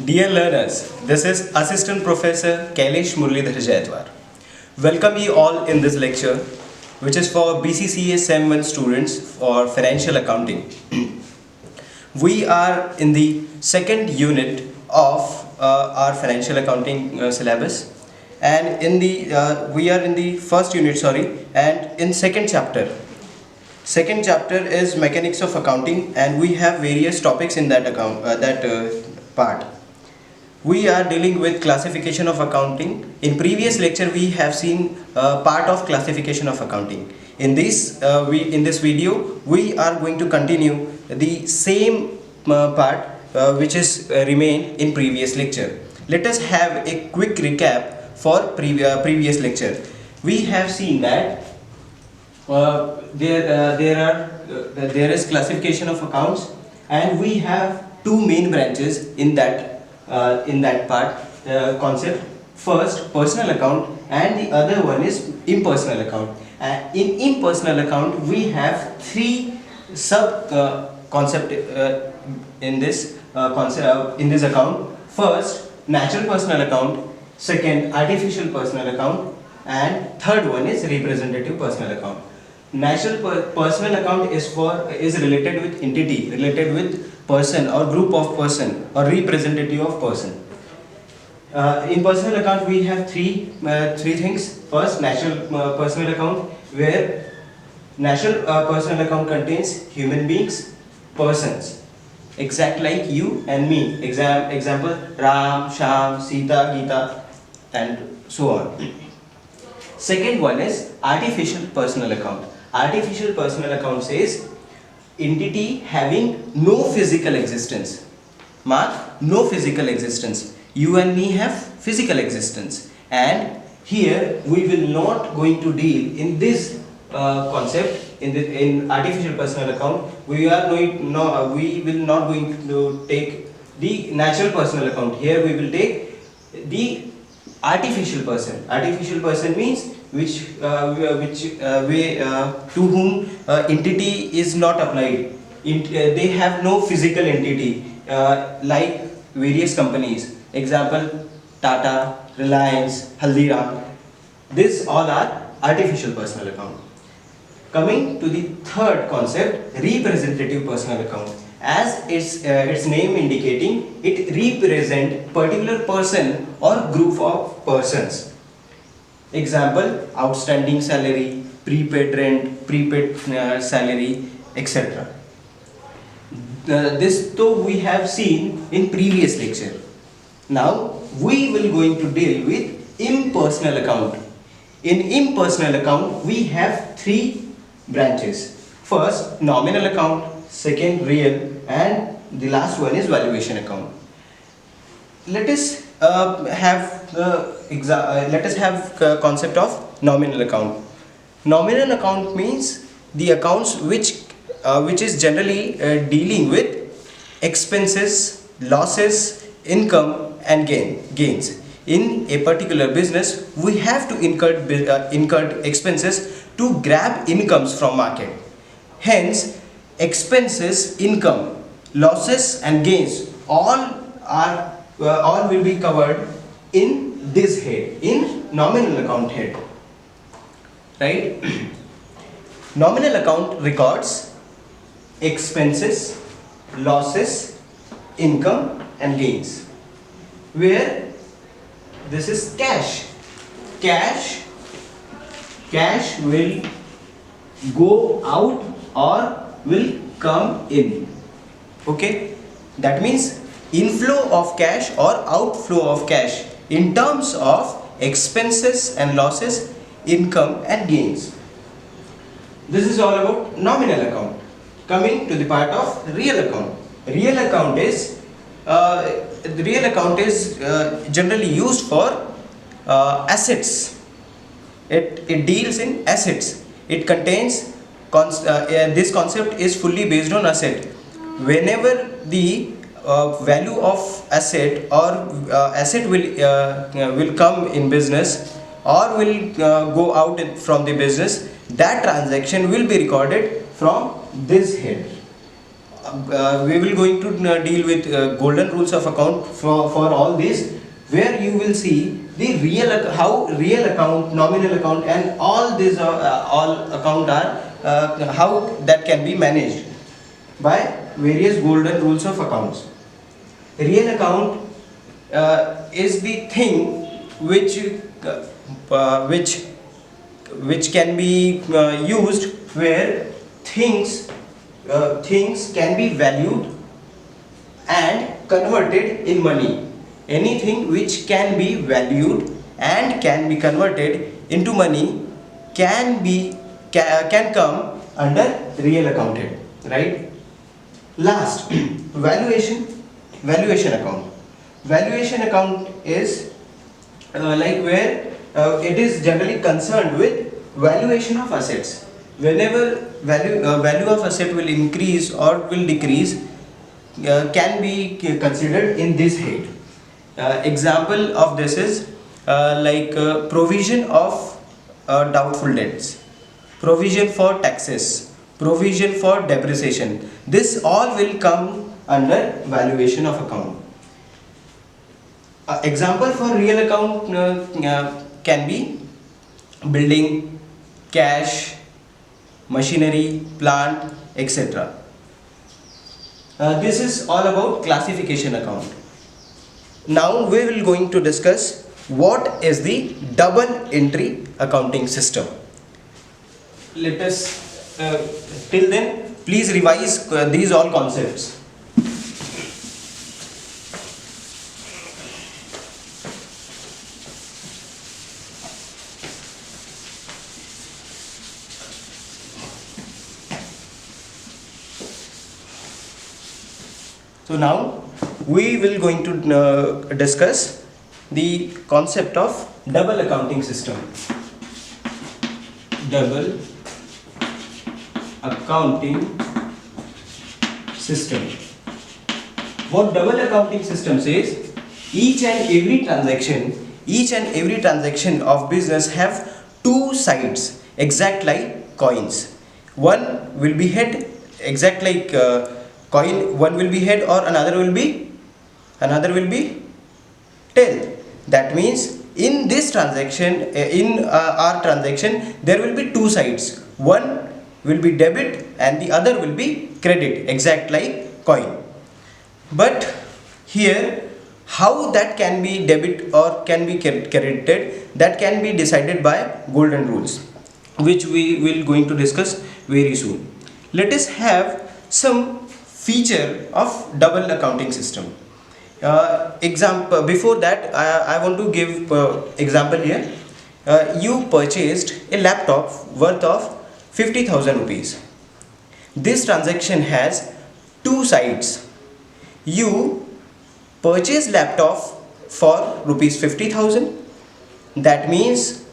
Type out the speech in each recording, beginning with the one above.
Dear learners, this is Assistant Professor Kailesh Muralidhar Jaitwar. Welcome you all in this lecture, which is for BCCA Sem 1 students for financial accounting. We are in the second unit of our financial accounting syllabus, and we are in the first unit, and in second chapter. Second chapter is mechanics of accounting, and we have various topics in that part. We are dealing with classification of accounting. In previous lecture we have seen part of classification of accounting. In this video we are going to continue the same part which is remained in previous lecture. Let us have a quick recap for previous lecture. We have seen that there is classification of accounts, and we have two main branches in that part concept. First, personal account, and the other one is impersonal account. In impersonal account we have three sub concept in this account. First, natural personal account. Second, artificial personal account, and third one is representative personal account. Natural personal account is related with entity, related with person or group of person or representative of person. In personal account we have three things. First, natural personal account, where natural personal account contains human beings, persons, exact like you and me. Example: Ram, Sham, Sita, Geeta, and so on. Second one is artificial personal account. Artificial personal account says entity having no physical existence. Mark, no physical existence. You and me have physical existence, and here we will not going to deal in this concept in artificial personal account. We will not going to take the natural personal account. Here we will take the artificial person. Artificial person means to whom entity is not applied. They have no physical entity, like various companies. Example: Tata, Reliance, Haldiram. These all are artificial personal account. Coming to the third concept, representative personal account. As its name indicating, it represent particular person or group of persons. Example: outstanding salary, prepaid rent, prepaid salary, etc. This though we have seen in previous lecture. Now we will going to deal with impersonal account. In impersonal account we have three branches. First, nominal account. Second, real, and the last one is valuation account. Let us have concept of nominal account. Nominal account means the accounts which is generally dealing with expenses, losses, income, and gains. In a particular business, we have to incur expenses to grab incomes from market. Hence, expenses, income, losses, and gains all will be covered in this head, in nominal account head, right? Nominal account records expenses, losses, income, and gains, where this is cash. Cash will go out or will come in. Okay, that means inflow of cash or outflow of cash in terms of expenses and losses, income, and gains. This is all about nominal account. Coming to the part of real account. Real account is generally used for assets. It deals in assets. It contains this concept is fully based on asset. Whenever the value of asset or asset will come in business or will go out from the business, that transaction will be recorded from this head. we will going to deal with golden rules of account for all this, where you will see the how real account, nominal account, and all these all account are how that can be managed by various golden rules of accounts. Real account is the thing which which can be used where things can be valued and converted in money. Anything which can be valued and can be converted into money can come under real accounted, right? Last, valuation account. Valuation account is like where it is generally concerned with valuation of assets. Whenever value of asset will increase or will decrease, can be considered in this head. Example of this is provision of doubtful debts, provision for taxes, provision for depreciation. This all will come under valuation of account. Example for real account can be building, cash, machinery, plant, etc. This is all about classification account. Now we will going to discuss what is the double entry accounting system. Let us till then please revise these all concepts. So now we will going to discuss the concept of double accounting system. Double accounting system. What double accounting system says, each and every transaction of business have two sides, exact like coins. One will be head, exact like coin, one will be head or another will be tail. That means in this transaction, in our transaction, there will be two sides. One will be debit and the other will be credit, exact like coin. But here, how that can be debit or can be credited, that can be decided by golden rules, which we will going to discuss very soon. Let us have some feature of double accounting system. Example, before that I want to give example here. You purchased a laptop worth of 50,000 rupees. This transaction has two sides. You purchase laptop for rupees 50,000. That means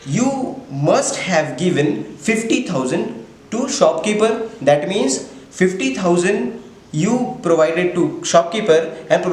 you must have given 50,000 to shopkeeper. That means 50,000 you provided to shopkeeper and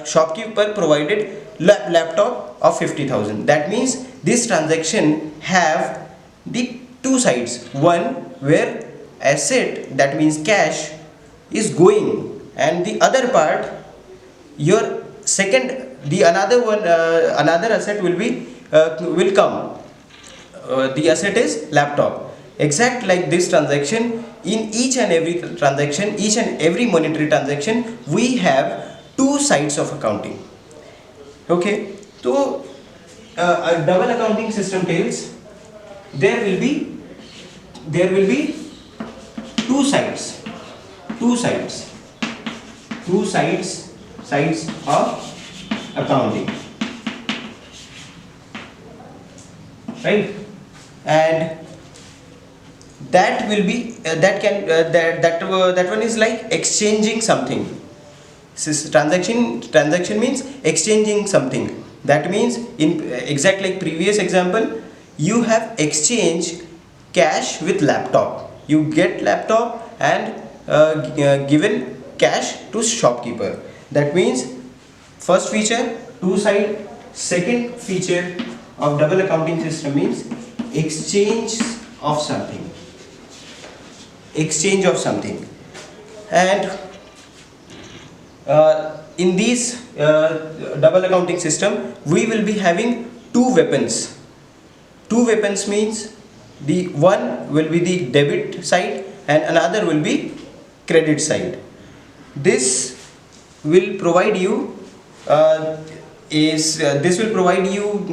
shopkeeper provided laptop of 50,000. That means this transaction have the two sides. One where asset, that means cash, is going, and the other part, your second, the another one, another asset will be will come. The asset is laptop. Exact like this transaction, in each and every transaction, each and every monetary transaction, we have two sides of accounting. Okay, so a double accounting system tells there will be two sides of accounting, right? And that will be that one is like exchanging something. Transaction means exchanging something. That means in exact like previous example, you have exchanged cash with laptop. You get laptop and given cash to shopkeeper. That means first feature, two side. Second feature of double accounting system means exchange of something. And in this double accounting system, we will be having two weapons. Two weapons means the one will be the debit side and another will be credit side. This will provide you this will provide you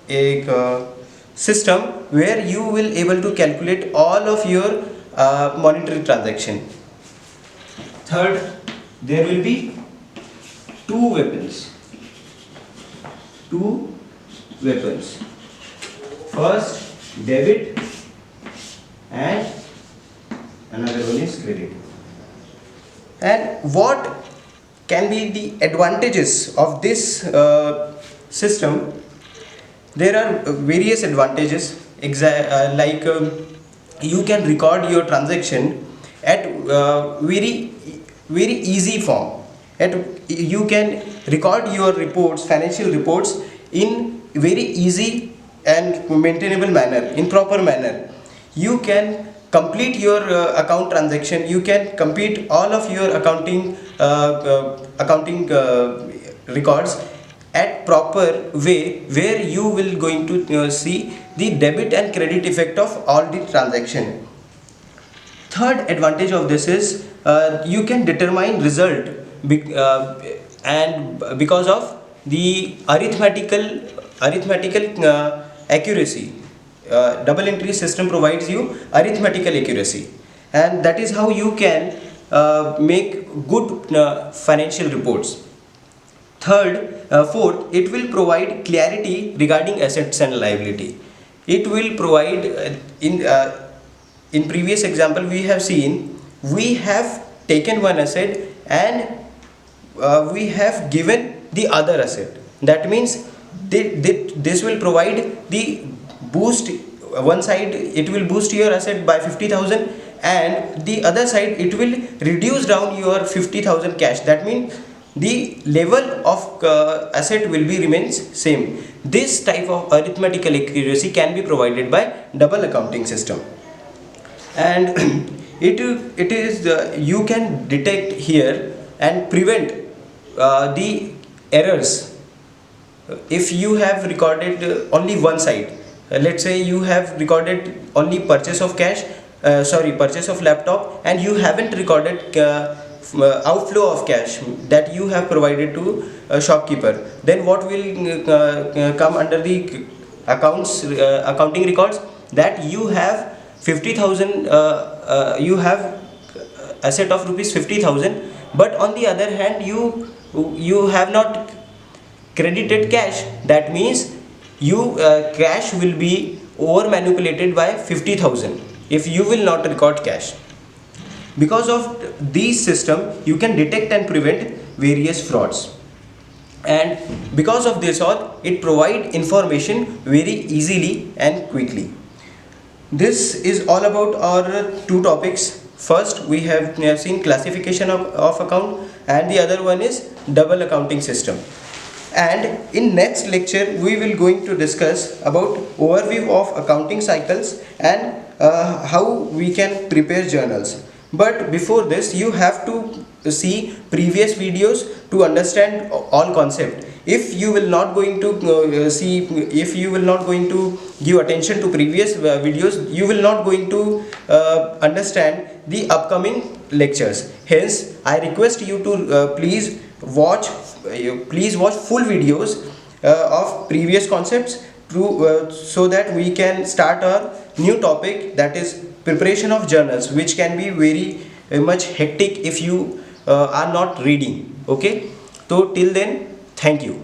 a system where you will able to calculate all of your monetary transaction. Third, there will be two weapons. Two weapons. First, debit, and another one is credit. And what can be the advantages of this system? There are various advantages, like you can record your transaction at very easy form. You can record your reports, financial reports, in very easy and maintainable manner, in proper manner. You can complete your account transaction. You can complete all of your accounting records at proper way, where you will going to see the debit and credit effect of all the transaction. Third advantage of this is you can determine result and because of the arithmetical accuracy. Double entry system provides you arithmetical accuracy, and that is how you can make good financial reports. Fourth, it will provide clarity regarding assets and liability. It will provide in previous example we have seen, we have taken one asset and we have given the other asset. That means this will provide the boost. One side it will boost your asset by 50,000, and the other side it will reduce down your 50,000 cash. That means the level of asset will be remains same. This type of arithmetical accuracy can be provided by double accounting system. And it is you can detect here and prevent the errors. If you have recorded only one side, let's say you have recorded only purchase of purchase of laptop, and you haven't recorded outflow of cash that you have provided to a shopkeeper, then what will come under the accounting records? That you have 50,000, you have asset of rupees 50,000, but on the other hand you have not credited cash. That means you cash will be over manipulated by 50,000 if you will not record cash. Because of these system, you can detect and prevent various frauds, and because of this all, it provide information very easily and quickly. This is all about our two topics. First, we have seen classification of account, and the other one is double accounting system. And in next lecture, we will going to discuss about overview of accounting cycles and how we can prepare journals. But before this, you have to see previous videos to understand all concept. If you will not going to if you will not going to give attention to previous videos, you will not going to understand the upcoming lectures. Hence, I request you to please watch full videos of previous concepts to so that we can start our new topic, that is preparation of journals, which can be very much hectic if you are not reading. Okay, so till then, thank you.